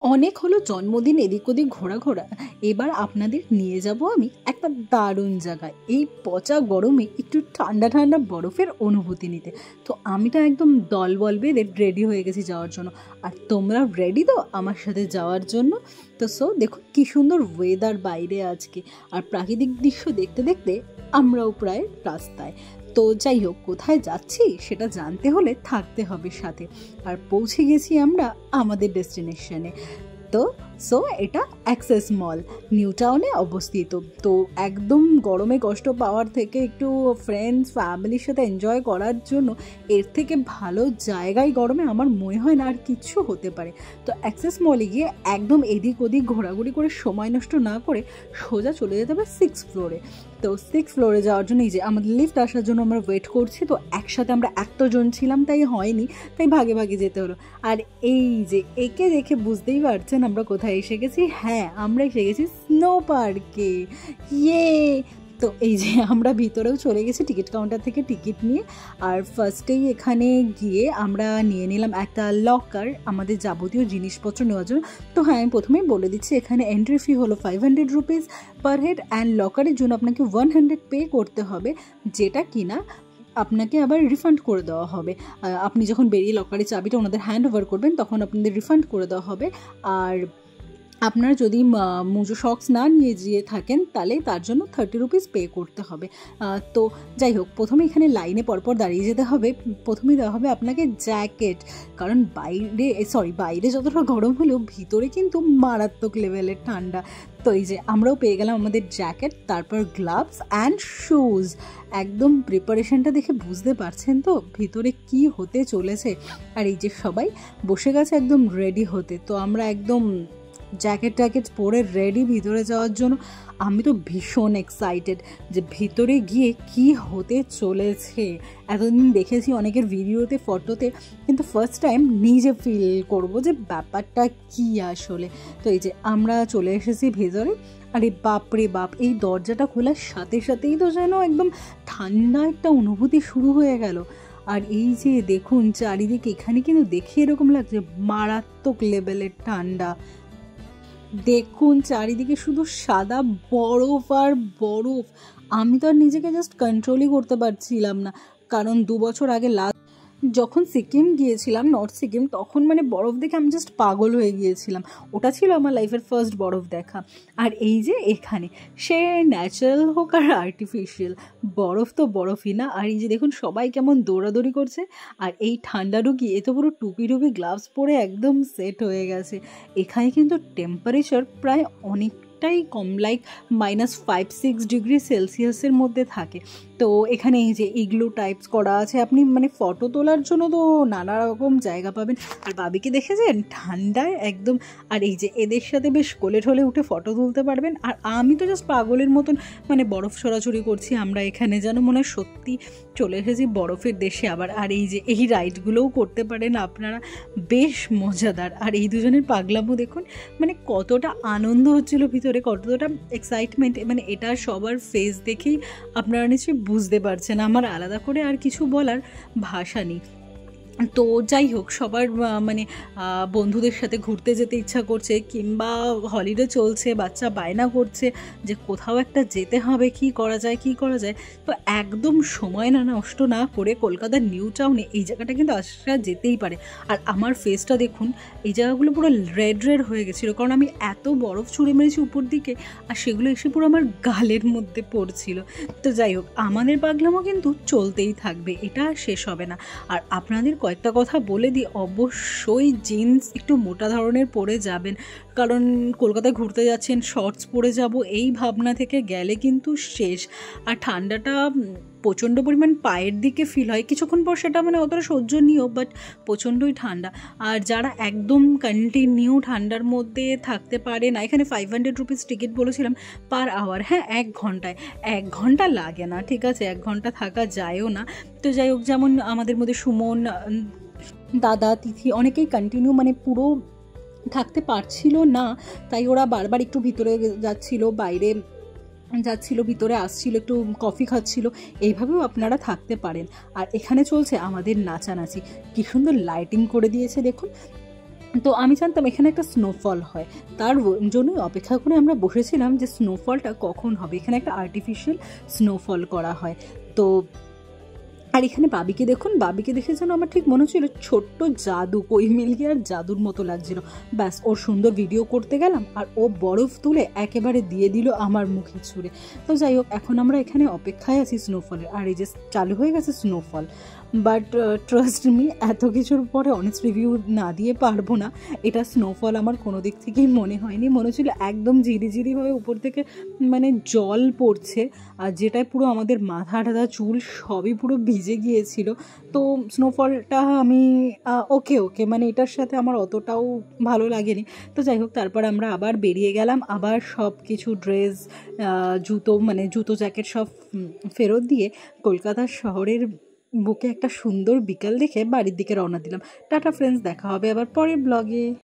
অনেক হলো জন্মদিন এদিক ওদিক ঘোরা। এবার আপনাদের নিয়ে যাব আমি একটা দারুণ জায়গায়, এই পচা গরমে একটু ঠান্ডা ঠান্ডা বরফের অনুভূতি নিতে। তো আমি তো একদম দলবল বেঁধে রেডি হয়ে গেছি যাওয়ার জন্য। আর তোমরা রেডি তো আমার সাথে যাওয়ার জন্য? তো দেখুন কি সুন্দর ওয়েদার বাইরে আজকে, আর প্রাকৃতিক দৃশ্য দেখতে দেখতে আমরাও প্রায় রাস্তায়। তো যাই হোক, কোথায় যাচ্ছি সেটা জানতে হলে থাকতে হবে সাথে। আর পৌঁছে গেছি আমরা আমাদের ডেস্টিনেশনে। তো এটা অ্যাক্সেস মল, নিউ টাউনে অবস্থিত। তো একদম গরমে কষ্ট পাওয়ার থেকে একটু ফ্রেন্ডস ফ্যামিলির সাথে এনজয় করার জন্য এর থেকে ভালো জায়গায় গরমে আমার মনে হয় না আর কিছু হতে পারে। তো অ্যাক্সেস মলে গিয়ে একদম এদিক ওদিক ঘোরাঘুরি করে সময় নষ্ট না করে সোজা চলে যেতে হবে 6th ফ্লোরে। তো 6th ফ্লোরে যাওয়ার জন্য এই যে আমাদের লিফট আসার জন্য আমরা ওয়েট করছি। তো একসাথে আমরা এতজন ছিলাম তাই হয়নি, তাই ভাগে ভাগে যেতে হলো। আর এই যে একে দেখে বুঝতেই পারছেন আমরা কোথায় এসে গেছি। হ্যাঁ, আমরা এসে গেছি স্নো পার্কে। ইয়ে! তো এই যে আমরা ভিতরেও চলে গেছি টিকিট কাউন্টার থেকে টিকিট নিয়ে। আর ফার্স্টেই এখানে গিয়ে আমরা নিয়ে নিলাম একটা লকার আমাদের যাবতীয় জিনিসপত্র নেওয়ার জন্য। তো হ্যাঁ, আমি প্রথমেই বলে দিচ্ছি এখানে এন্ট্রি ফি হলো 500 রুপিস পার হেড, অ্যান্ড লকারের জন্য আপনাকে 100 পে করতে হবে, যেটা কিনা আপনাকে আবার রিফান্ড করে দেওয়া হবে। আপনি যখন বেরিয়ে লকারের চাবিটা ওনাদের হ্যান্ড ওভার করবেন তখন আপনাদের রিফান্ড করে দেওয়া হবে। আর আপনারা যদি মুজো শক্স না নিয়ে যেয়ে থাকেন তাহলে তার জন্য 30 রুপিস পে করতে হবে। তো যাই হোক, প্রথমে এখানে লাইনে পরপর দাঁড়িয়ে যেতে হবে। প্রথমেই দেওয়া হবে আপনাকে জ্যাকেট, কারণ বাইরে যতটা গরম হলেও ভিতরে কিন্তু মারাত্মক লেভেলের ঠান্ডা। তো এই যে আমরাও পেয়ে গেলাম আমাদের জ্যাকেট, তারপর গ্লাভস অ্যান্ড শুজ। একদম প্রিপারেশনটা দেখে বুঝতে পারছেন তো ভিতরে কি হতে চলেছে। আর এই যে সবাই বসে গেছে একদম রেডি হতে। তো আমরা একদম জ্যাকেট পরে রেডি ভিতরে যাওয়ার জন্য। আমি তো ভীষণ এক্সাইটেড যে ভিতরে গিয়ে কি হতে চলেছে। এতদিন দেখেছি অনেকের ভিডিওতে ফটোতে, কিন্তু ফার্স্ট টাইম নিজে ফিল করব যে ব্যাপারটা কি আসলে। তো এই যে আমরা চলে এসেছি ভেতরে। আরে বাপরে বাপ, এই দরজাটা খোলার সাথে সাথেই তো যেন একদম ঠান্ডা একটা অনুভূতি শুরু হয়ে গেল। আর এই যে দেখুন চারিদিকে, এখানে কিন্তু দেখে এরকম লাগছে মারাত্মক লেভেলের ঠান্ডা। দেখুন চারিদিকে শুধু সাদা বরফ আর বরফ। আমি তো আর নিজেকে জাস্ট কন্ট্রোলই করতে পারছিলাম না, কারণ 2 বছর আগে যখন সিকিম গিয়েছিলাম, নর্থ সিকিম, তখন মানে বরফ দেখে আমি জাস্ট পাগল হয়ে গিয়েছিলাম। ওটা ছিল আমার লাইফের ফার্স্ট বরফ দেখা। আর এই যে এখানে সে ন্যাচারাল হোক আর আর্টিফিশিয়াল, বরফ তো বরফই না। আর এই যে দেখুন সবাই কেমন দৌড়াদৌড়ি করছে। আর এই ঠান্ডা ঢুকি এ তো পুরো টুপি গ্লাভস পরে একদম সেট হয়ে গেছে। এখানে কিন্তু টেম্পারেচার প্রায় অনেকটাই কম, লাইক -5-6 ডিগ্রি সেলসিয়াসের মধ্যে থাকে। তো এখানে এই যে ইগলু টাইপস করা আছে, আপনি মানে ফটো তোলার জন্য তো নানা রকম জায়গা পাবেন। আর বাবিকে দেখেছেন ঠান্ডায় একদম। আর এই যে এদের সাথে বেশ কোলে ঠোলে উঠে ফটো তুলতে পারবেন। আর আমি তো জাস্ট পাগলের মতন মানে বরফ ছড়াছড়ি করছি। আমরা এখানে যেন মনে হয় সত্যি চলে এসেছি বরফের দেশে আবার। আর এই যে এই রাইডগুলোও করতে পারেন আপনারা, বেশ মজাদার। আর এই দুজনের পাগলামো দেখুন, মানে কতটা আনন্দ হচ্ছিল ভিতরে, কতটা এক্সাইটমেন্ট, মানে এটা সবার ফেস দেখেই আপনারা নিশ্চয়ই বুঝতে পারছেন। আমার আলাদা করে আর কিছু বলার ভাষা নেই। তো যাই হোক, সবার মানে বন্ধুদের সাথে ঘুরতে যেতে ইচ্ছা করছে, কিংবা হলিডে চলছে, বাচ্চা বায়না করছে যে কোথাও একটা যেতে হবে, কি করা যায়। তো একদম সময় নষ্ট না করে কলকাতার নিউ টাউনে এই জায়গাটা কিন্তু আসা যেতেই পারে। আর আমার ফেসটা দেখুন, এই জায়গাগুলো পুরো রেড হয়ে গেছিলো, কারণ আমি এত বরফ ছুঁড়ে মেরেছি উপর দিকে, আর সেগুলো এসে পুরো আমার গালের মধ্যে পড়ছিল। তো যাই হোক, আমাদের পাগলামো কিন্তু চলতেই থাকবে, এটা শেষ হবে না। আর আপনাদের কয়েকটা কথা বলে দিই, অবশ্যই জিন্স একটু মোটা ধরনের পরে যাবেন, কারণ কলকাতায় ঘুরতে যাচ্ছেন শর্টস পরে যাব এই ভাবনা থেকে গেলে কিন্তু শেষ। আর ঠান্ডাটা প্রচণ্ড পরিমাণ পায়ের দিকে ফিল হয় কিছুক্ষণ পর, সেটা মানে অতটা সহ্যনীয়, বাট প্রচণ্ডই ঠান্ডা। আর যারা একদম কন্টিনিউ ঠান্ডার মধ্যে থাকতে পারে না, এখানে 500 রুপিস টিকিট বলেছিলাম পার আওয়ার। হ্যাঁ, 1 ঘন্টায়, 1 ঘন্টা লাগে না, ঠিক আছে, 1 ঘন্টা থাকা যায়ও না। তো যাই হোক, যেমন আমাদের মধ্যে সুমন, দাদা, তিথি অনেকেই কন্টিনিউ মানে পুরো থাকতে পারছিল না, তাই ওরা বারবার একটু ভিতরে যাচ্ছিল, বাইরে যাচ্ছিল, ভিতরে আসছিল, একটু কফি খাচ্ছিল। এইভাবেও আপনারা থাকতে পারেন। আর এখানে চলছে আমাদের নাচানাচি, কি সুন্দর লাইটিং করে দিয়েছে দেখুন। তো আমি জানতাম এখানে একটা স্নোফল হয়, তার জন্যই অপেক্ষা করে আমরা বসেছিলাম যে স্নোফলটা কখন হবে। এখানে একটা আর্টিফিশিয়াল স্নোফল করা হয়। তো আর এখানে বাবিকে দেখুন, বাবিকে দেখে যেন আমার ঠিক মনে হচ্ছিল ছোট্ট জাদু, কই মিলিয়ে আর জাদুর মতো লাগছিল। ব্যাস ওর সুন্দর ভিডিও করতে গেলাম আর ও বরফ তুলে একেবারে দিয়ে দিল আমার মুখে ছুঁড়ে। তো যাই হোক, এখন আমরা এখানে অপেক্ষায় আছি স্নোফলের, আর এই যে চালু হয়ে গেছে স্নোফল। বাট ট্রাস্ট মি, এত কিছুর পরে অনেস্ট রিভিউ না দিয়ে পারবো না। এটা স্নোফল আমার কোনো দিক থেকেই মনে হয়নি, মনে হচ্ছিল একদম ঝিরিঝিরিভাবে উপর থেকে মানে জল পড়ছে, আর যেটায় পুরো আমাদের মাথা টাথা চুল সবই পুরো ভিজে গিয়েছিল। তো স্নোফলটা আমি ওকে ওকে মানে এটার সাথে আমার অতটাও ভালো লাগেনি। তো যাই হোক, তারপর আমরা আবার বেরিয়ে গেলাম, আবার সব কিছু ড্রেস, জুতো মানে জুতো জ্যাকেট সব ফেরত দিয়ে কলকাতা শহরের বুকে একটা সুন্দর বিকাল দেখে বাড়ির দিকে রওনা দিলাম। টাটা ফ্রেন্ডস, দেখা হবে আবার পরের ব্লগে।